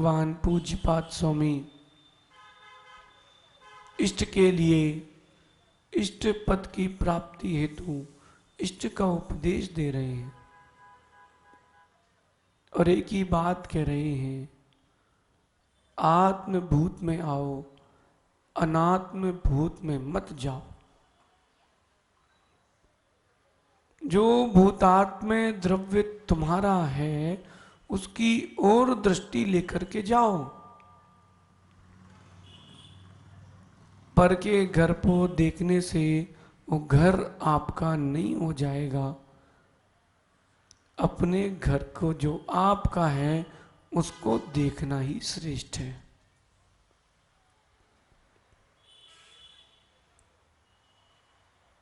भगवान पूज्यपाद स्वामी इष्ट के लिए इष्ट पद की प्राप्ति हेतु इष्ट का उपदेश दे रहे हैं और एक ही बात कह रहे हैं, आत्म भूत में आओ, अनात्म भूत में मत जाओ। जो भूतात्म द्रव्य तुम्हारा है उसकी ओर दृष्टि लेकर के जाओ। पर के घर को देखने से वो घर आपका नहीं हो जाएगा। अपने घर को जो आपका है उसको देखना ही श्रेष्ठ है।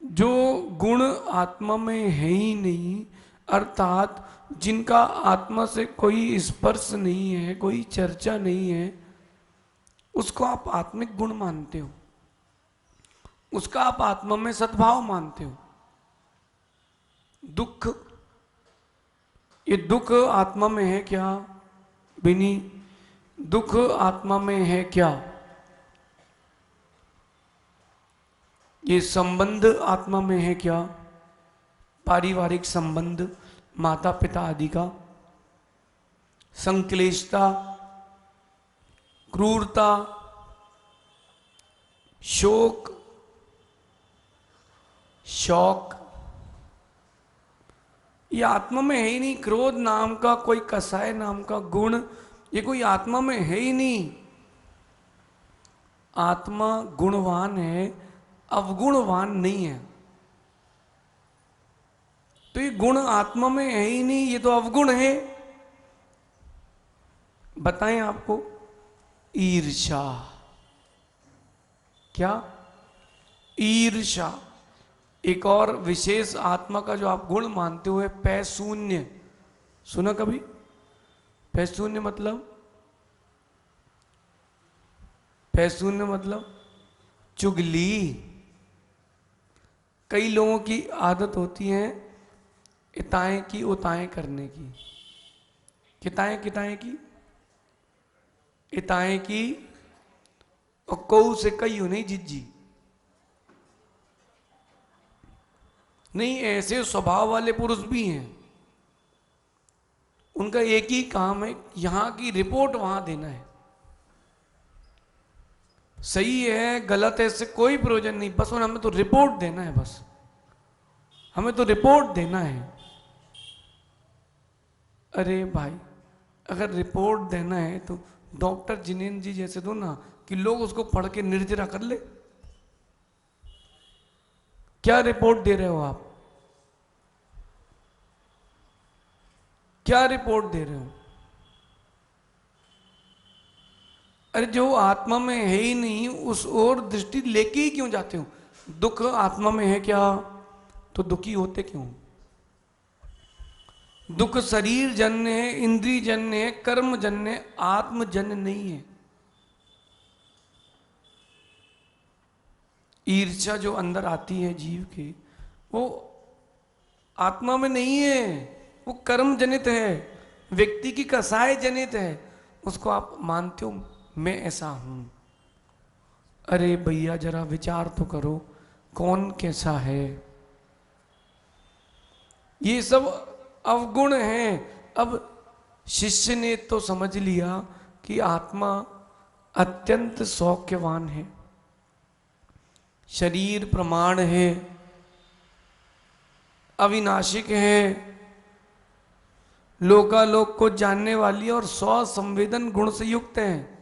जो गुण आत्मा में है ही नहीं, अर्थात जिनका आत्मा से कोई स्पर्श नहीं है, कोई चर्चा नहीं है, उसको आप आत्मिक गुण मानते हो, उसका आप आत्मा में सद्भाव मानते हो। दुख, ये दुख आत्मा में है क्या बिनी? दुख आत्मा में है क्या? ये संबंध आत्मा में है क्या? पारिवारिक संबंध, माता पिता आदि का, संक्लेशता, क्रूरता, शोक, शौक, ये आत्मा में है ही नहीं। क्रोध नाम का कोई कसाय नाम का गुण ये कोई आत्मा में है ही नहीं। आत्मा गुणवान है, अवगुणवान नहीं है। तो ये गुण आत्मा में है ही नहीं, ये तो अवगुण है। बताएं आपको, ईर्ष्या। क्या? ईर्ष्या। एक और विशेष आत्मा का जो आप गुण मानते हुए पैशून्य, सुना कभी? पैशून्य मतलब, पैशून्य मतलब चुगली। कई लोगों की आदत होती है इताएं की उताएं करने की। किताएं किताएं की, इताएं की, और कऊ से कई हो नहीं जिज्जी। नहीं, ऐसे स्वभाव वाले पुरुष भी हैं, उनका एक ही काम है, यहां की रिपोर्ट वहां देना है। सही है गलत है इससे कोई प्रयोजन नहीं, बस हमें तो रिपोर्ट देना है, बस हमें तो रिपोर्ट देना है। अरे भाई, अगर रिपोर्ट देना है तो डॉक्टर जिनेन्द्र जी जैसे दो ना, कि लोग उसको पढ़ के निर्जरा कर ले। क्या रिपोर्ट दे रहे हो आप? क्या रिपोर्ट दे रहे हो? अरे जो आत्मा में है ही नहीं उस ओर दृष्टि लेके ही क्यों जाते हो? दुख आत्मा में है क्या तो दुखी होते क्यों? दुख शरीर जन्य है, इंद्रिय जन्य है, कर्म जन्य है, आत्म जन्य नहीं है। ईर्ष्या जो अंदर आती है जीव के, वो आत्मा में नहीं है, वो कर्म जनित है, व्यक्ति की कसाय जनित है। उसको आप मानते हो मैं ऐसा हूं। अरे भैया जरा विचार तो करो, कौन कैसा है? ये सब अवगुण है। अब शिष्य ने तो समझ लिया कि आत्मा अत्यंत सौख्यवान है, शरीर प्रमाण है, अविनाशिक है, लोकालोक को जानने वाली और 100 संवेदन गुण से युक्त है।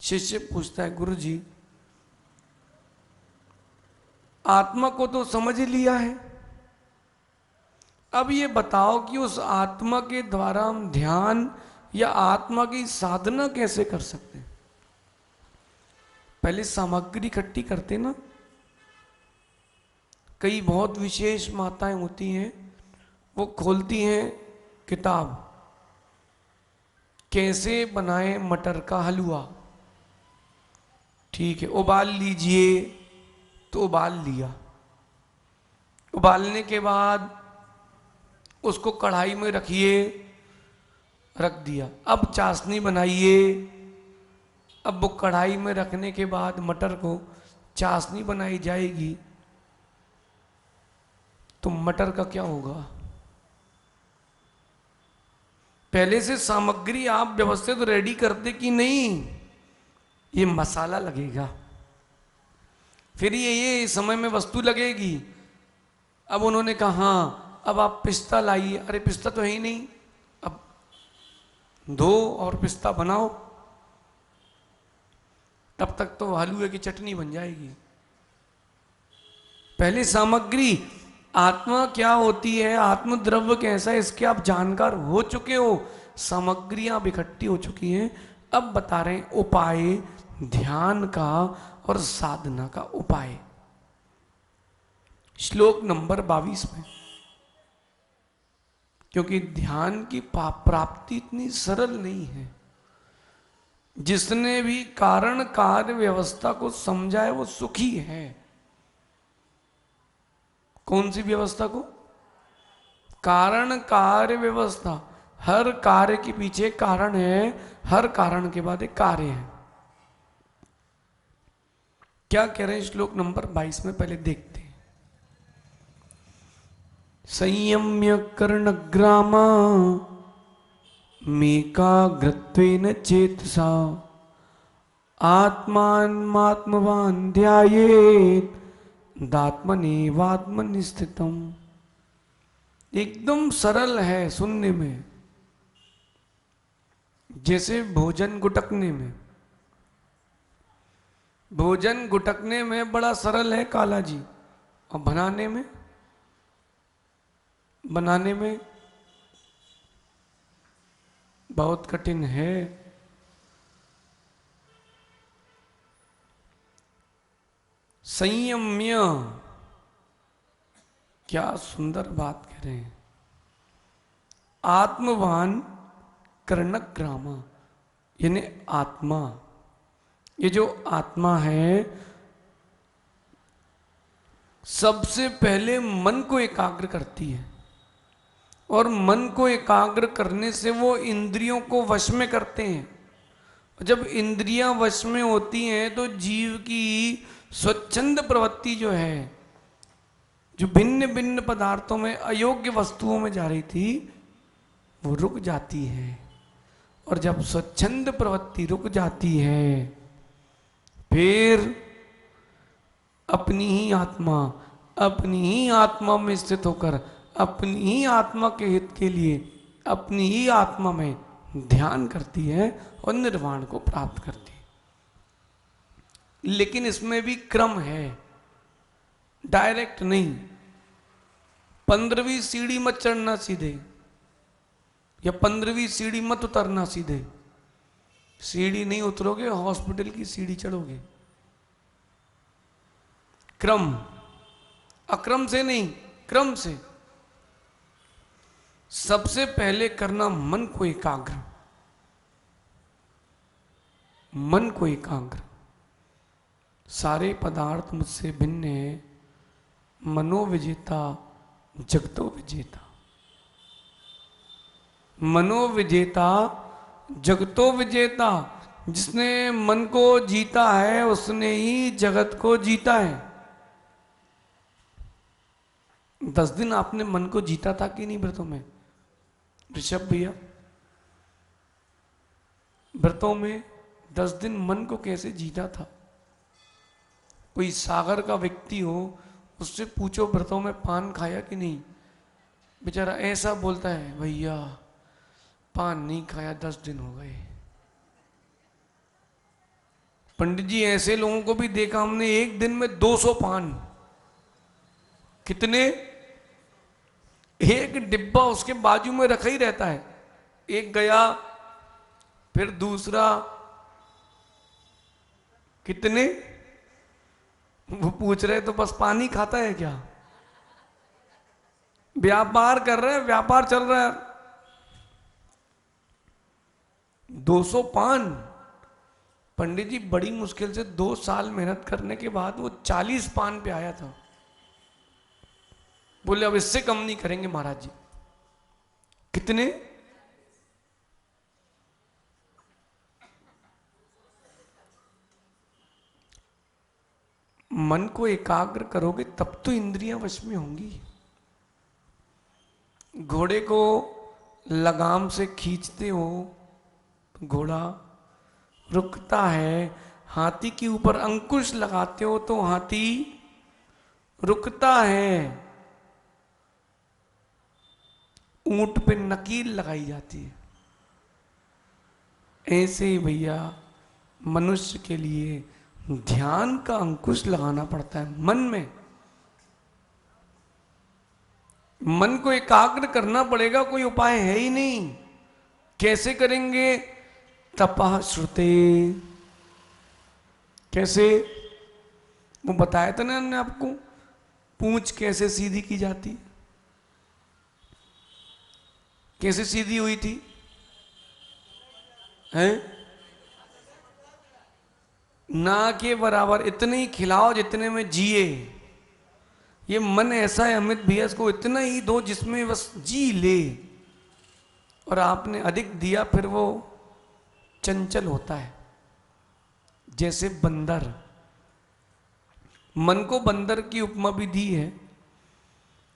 शिष्य पूछता है, गुरु जी आत्मा को तो समझ लिया है, अब ये बताओ कि उस आत्मा के द्वारा हम ध्यान या आत्मा की साधना कैसे कर सकते हैं? पहले सामग्री इकट्ठी करते ना। कई बहुत विशेष माताएं होती हैं, वो खोलती हैं किताब, कैसे बनाएं मटर का हलवा। ठीक है, उबाल लीजिए, तो उबाल लिया। उबालने के बाद उसको कढ़ाई में रखिए, रख दिया। अब चाशनी बनाइए। अब वो कढ़ाई में रखने के बाद मटर को चाशनी बनाई जाएगी, तो मटर का क्या होगा? पहले से सामग्री आप व्यवस्थित रेडी करते कि नहीं? ये मसाला लगेगा, फिर ये समय में वस्तु लगेगी। अब उन्होंने कहा हाँ अब आप पिस्ता लाइए। अरे पिस्ता तो है ही नहीं, अब धो और पिस्ता बनाओ, तब तक तो हलवे की चटनी बन जाएगी। पहले सामग्री, आत्मा क्या होती है, आत्म द्रव्य कैसा है, इसके आप जानकार हो चुके हो, सामग्रियां इकट्ठी हो चुकी हैं। अब बता रहे हैं उपाय ध्यान का और साधना का उपाय। श्लोक नंबर 22 में, क्योंकि ध्यान की प्राप्ति इतनी सरल नहीं है। जिसने भी कारण कार्य व्यवस्था को समझा है वो सुखी है। कौन सी व्यवस्था को? कारण कार्य व्यवस्था। हर कार्य के पीछे कारण है, हर कारण के बाद एक कार्य है। क्या कह रहे हैं श्लोक नंबर 22 में, पहले देखते हैं। संयम्य कर्णग्रामा मेकाग्रत्वेन चेतसा आत्मात्मवान ध्यायेत् दात्मनेवात्मनि स्थितम। एकदम सरल है सुनने में, जैसे भोजन गुटकने में। भोजन गुटकने में बड़ा सरल है काला जी, और बनाने में बहुत कठिन है। संयम्य, क्या सुंदर बात कह रहे हैं। आत्मवान कर्णग्रामा, यानी आत्मा, ये जो आत्मा है सबसे पहले मन को एकाग्र करती है, और मन को एकाग्र करने से वो इंद्रियों को वश में करते हैं। जब इंद्रियां वश में होती हैं तो जीव की स्वच्छंद प्रवृत्ति जो है, जो भिन्न भिन्न पदार्थों में अयोग्य वस्तुओं में जा रही थी, वो रुक जाती है। और जब स्वच्छंद प्रवृत्ति रुक जाती है, फिर अपनी ही आत्मा में स्थित होकर अपनी ही आत्मा के हित के लिए अपनी ही आत्मा में ध्यान करती है और निर्वाण को प्राप्त करती है। लेकिन इसमें भी क्रम है, डायरेक्ट नहीं। 15वीं सीढ़ी मत चढ़ना सीधे, या 15वीं सीढ़ी मत उतरना सीधे। सीढ़ी नहीं उतरोगे, हॉस्पिटल की सीढ़ी चढ़ोगे। क्रम, अक्रम से नहीं, क्रम से। सबसे पहले करना मन को एकाग्र, मन को एकाग्र। सारे पदार्थ मुझसे भिन्न है, मनोविजेता जगतो विजेता। मनोविजेता जगतो विजेता, जिसने मन को जीता है उसने ही जगत को जीता है। 10 दिन आपने मन को जीता था कि नहीं व्रतों में? ऋषभ भैया, व्रतों में 10 दिन मन को कैसे जीता था? कोई सागर का व्यक्ति हो, उससे पूछो व्रतों में पान खाया कि नहीं, बेचारा ऐसा बोलता है, भैया पान नहीं खाया 10 दिन हो गए। पंडित जी ऐसे लोगों को भी देखा हमने, एक दिन में 200 पान। कितने? एक डिब्बा उसके बाजू में रखा ही रहता है। एक गया, फिर दूसरा। कितने? वो पूछ रहे तो बस पानी खाता है क्या? व्यापार कर रहे हैं, व्यापार चल रहा है। 200 पान। पंडित जी बड़ी मुश्किल से 2 साल मेहनत करने के बाद वो 40 पान पे आया था। बोले अब इससे कम नहीं करेंगे महाराज जी। कितने? मन को एकाग्र करोगे तब तो इंद्रियां वश में होंगी। घोड़े को लगाम से खींचते हो तो घोड़ा रुकता है, हाथी के ऊपर अंकुश लगाते हो तो हाथी रुकता है, ऊंट पे नकील लगाई जाती है। ऐसे ही भैया मनुष्य के लिए ध्यान का अंकुश लगाना पड़ता है मन में। मन को एकाग्र करना पड़ेगा, कोई उपाय है ही नहीं। कैसे करेंगे? तपः श्रुते। कैसे? वो बताया था ना हमने आपको, पूंछ कैसे सीधी की जाती, कैसे सीधी हुई थी? हैं? ना के बराबर इतने ही खिलाओ जितने में जिए। ये मन ऐसा है अमित भैया, इसको इतना ही दो जिसमें बस जी ले। और आपने अधिक दिया फिर वो चंचल होता है, जैसे बंदर। मन को बंदर की उपमा भी दी है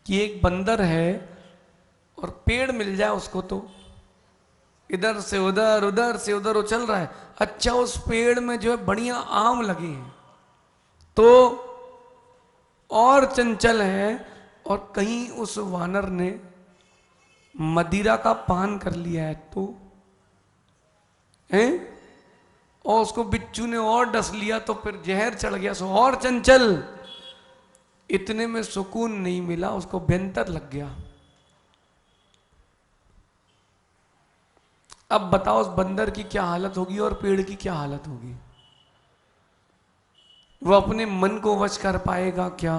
कि एक बंदर है और पेड़ मिल जाए उसको तो इधर से उधर उधर से उधर उछल रहा है। अच्छा, उस पेड़ में जो है बढ़िया आम लगे हैं तो और चंचल है, और कहीं उस वानर ने मदिरा का पान कर लिया है तो हैं, और उसको बिच्छू ने और डस लिया तो फिर जहर चढ़ गया सो और चंचल। इतने में सुकून नहीं मिला, उसको बेंतर लग गया। अब बताओ उस बंदर की क्या हालत होगी और पेड़ की क्या हालत होगी? वो अपने मन को वश कर पाएगा क्या?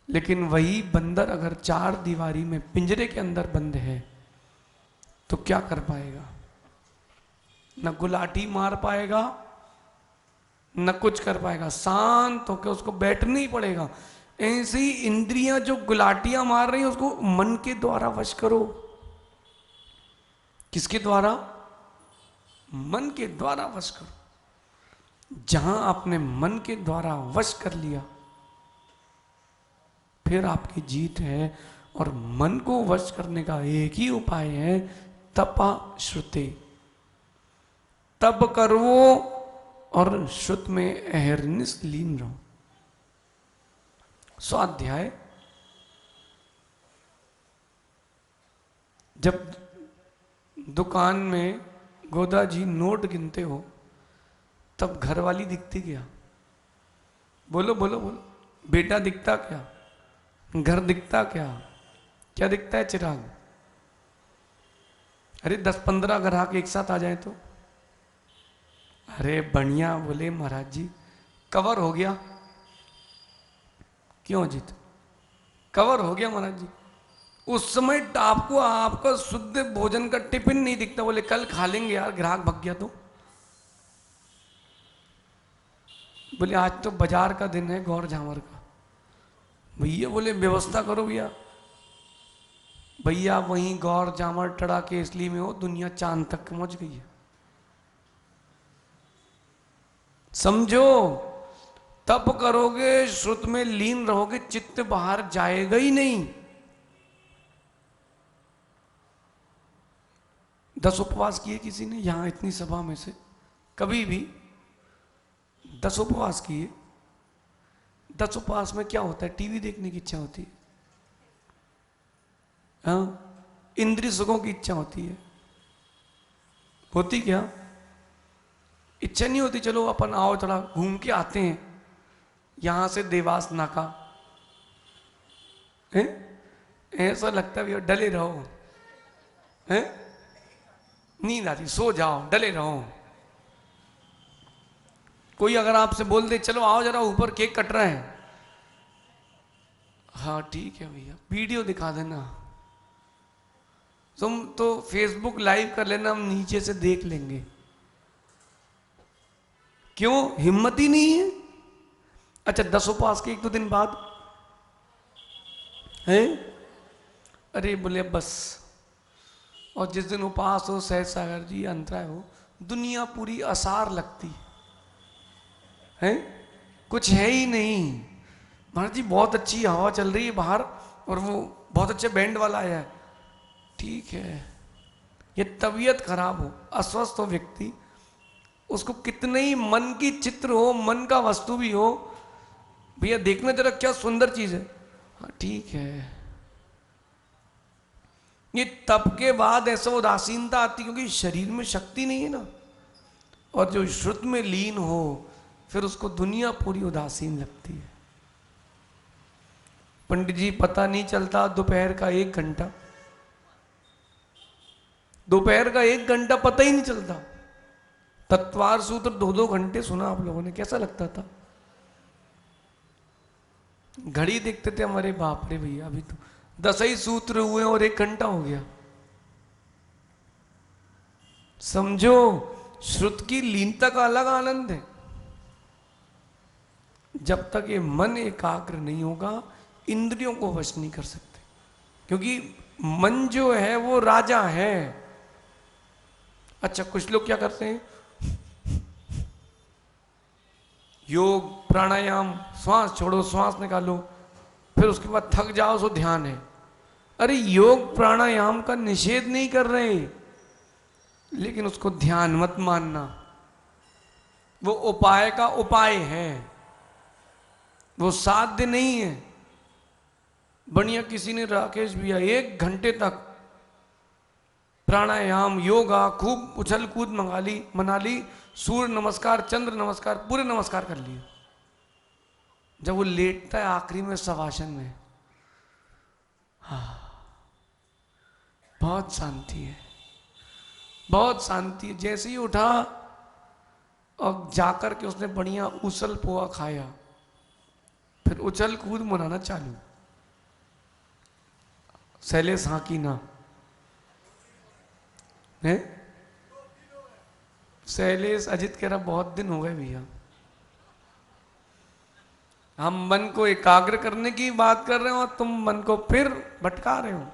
लेकिन वही बंदर अगर चार दीवारी में पिंजरे के अंदर बंद है तो क्या कर पाएगा? न गुलाटी मार पाएगा, न कुछ कर पाएगा। शांत होकर उसको बैठना ही पड़ेगा। ऐसी इंद्रियां जो गुलाटियां मार रही हैं उसको मन के द्वारा वश करो। किसके द्वारा? मन के द्वारा वश करो। जहां आपने मन के द्वारा वश कर लिया फिर आपकी जीत है। और मन को वश करने का एक ही उपाय है, तपा श्रुते। तप करो और श्रुत में अहर्निश लीन रहो। स्वाध्याय। जब दुकान में गोदा जी नोट गिनते हो तब घरवाली दिखती क्या? बोलो बोलो बोलो। बेटा दिखता क्या? घर दिखता क्या? क्या दिखता है? चिराग। अरे 10-15 ग्राहक एक साथ आ जाए तो अरे बढ़िया। बोले महाराज जी कवर हो गया। क्यों जीत? कवर हो गया महाराज जी। उस समय आपको आपका शुद्ध भोजन का टिफिन नहीं दिखता। बोले कल खा लेंगे यार, ग्राहक भग गया तो। बोले आज तो बाजार का दिन है गौर झामर का। भैया बोले व्यवस्था करो भैया। भैया वहीं गौर जामर टड़ा के इसलिए में हो, दुनिया चांद तक पहुंच गई है। समझो, तप करोगे, श्रुत में लीन रहोगे, चित्त बाहर जाएगा ही नहीं। 10 उपवास किए किसी ने यहां इतनी सभा में से? कभी भी 10 उपवास किए? 10 उपवास में क्या होता है? टीवी देखने की इच्छा होती है, हाँ, इंद्रिय सुखों की इच्छा होती है। होती क्या? इच्छा नहीं होती चलो अपन आओ थोड़ा घूम के आते हैं यहां से देवास नाका है? ऐसा लगता है भैया डले रहो, हैं? नींद आती, सो जाओ, डले रहो। कोई अगर आपसे बोल दे चलो आओ जरा ऊपर केक कट रहा है, हाँ ठीक है भैया, वीडियो दिखा देना, तुम तो फेसबुक लाइव कर लेना, हम नीचे से देख लेंगे। क्यों? हिम्मत ही नहीं है। अच्छा 10 उपवास के 1-2 दिन बाद है, अरे बोले बस। और जिस दिन उपवास हो, सहज सागर जी अंतराय हो, दुनिया पूरी असार लगती है। कुछ है ही नहीं। महाराज जी बहुत अच्छी हवा चल रही है बाहर और वो बहुत अच्छे बैंड वाला आया है, ठीक है। ये तबीयत खराब हो, अस्वस्थ हो व्यक्ति, उसको कितने ही मन की चित्र हो, मन का वस्तु भी हो, भैया देखना जरा क्या सुंदर चीज है, हाँ ठीक है। ये तप के बाद ऐसा उदासीनता आती क्योंकि शरीर में शक्ति नहीं है ना। और जो श्रुत में लीन हो फिर उसको दुनिया पूरी उदासीन लगती है। पंडित जी पता नहीं चलता दोपहर का 1 घंटा, दोपहर का 1 घंटा पता ही नहीं चलता। तत्वार सूत्र 2-2 घंटे सुना आप लोगों ने, कैसा लगता था? घड़ी देखते थे हमारे, बाप रे भैया अभी तो 10 ही सूत्र हुए और 1 घंटा हो गया। समझो श्रुत की लीनता का अलग आनंद है। जब तक ये मन एकाग्र नहीं होगा इंद्रियों को वश नहीं कर सकते, क्योंकि मन जो है वो राजा है। अच्छा कुछ लोग क्या करते हैं, योग प्राणायाम, श्वास छोड़ो श्वास निकालो, फिर उसके बाद थक जाओ सो ध्यान है। अरे योग प्राणायाम का निषेध नहीं कर रहे, लेकिन उसको ध्यान मत मानना, वो उपाय का उपाय है, वो साध्य नहीं है। बढ़िया किसी ने, राकेश भैया 1 घंटे तक प्राणायाम योगा खूब उछल कूद मना ली, सूर्य नमस्कार चंद्र नमस्कार पूरे नमस्कार कर लिए। जब वो लेटता है आखिरी में शवासन में, हाँ बहुत शांति है, बहुत शांति है। जैसे ही उठा और जाकर के उसने बढ़िया उसल पोहा खाया, फिर उछल कूद मनाना चालू। शैलेश हाँ की ना है? शैलेश अजित कह रहा बहुत दिन हो गए भैया। हम मन को एकाग्र करने की बात कर रहे हो और तुम मन को फिर भटका रहे हो।